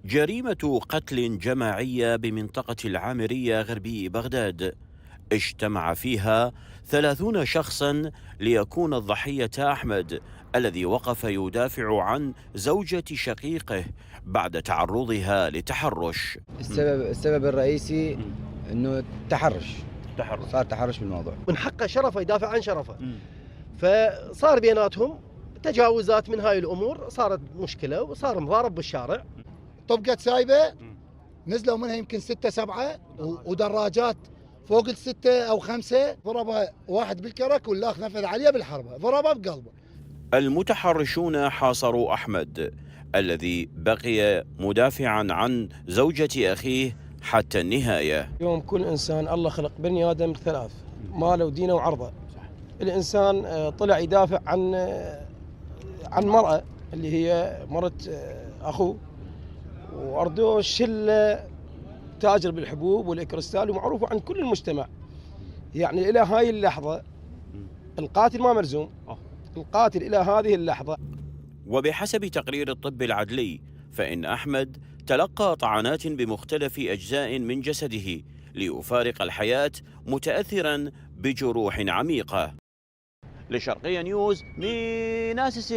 جريمة قتل جماعية بمنطقة العامرية غربي بغداد، اجتمع فيها 30 شخصا ليكون الضحية أحمد الذي وقف يدافع عن زوجة شقيقه بعد تعرضها لتحرش. السبب الرئيسي انه تحرش. صار تحرش بالموضوع. من حقه شرفه يدافع عن شرفه. فصار بيناتهم تجاوزات من هاي الامور، صارت مشكله وصار مضارب بالشارع. طبقت سايبه، نزلوا منها يمكن 6 7 ودراجات فوق ال6 أو 5. ضربها واحد بالكرك والآخر نفذ عليه بالحربه، ضربه بقلبه. المتحرشون حاصروا أحمد الذي بقي مدافعا عن زوجة أخيه حتى النهاية. يوم كل إنسان الله خلق بني آدم 3 ماله ودينه وعرضه. الإنسان طلع يدافع عن مرأة اللي هي مرت أخوه، وأردوه الشلة تاجر بالحبوب والإكريستال ومعروفة عن كل المجتمع. يعني إلى هاي اللحظة القاتل ما مرزوم، القاتل إلى هذه اللحظة. وبحسب تقرير الطب العدلي فإن أحمد تلقى طعنات بمختلف أجزاء من جسده ليفارق الحياة متأثرا بجروح عميقة. لشرقية نيوز، ميناء سيسي.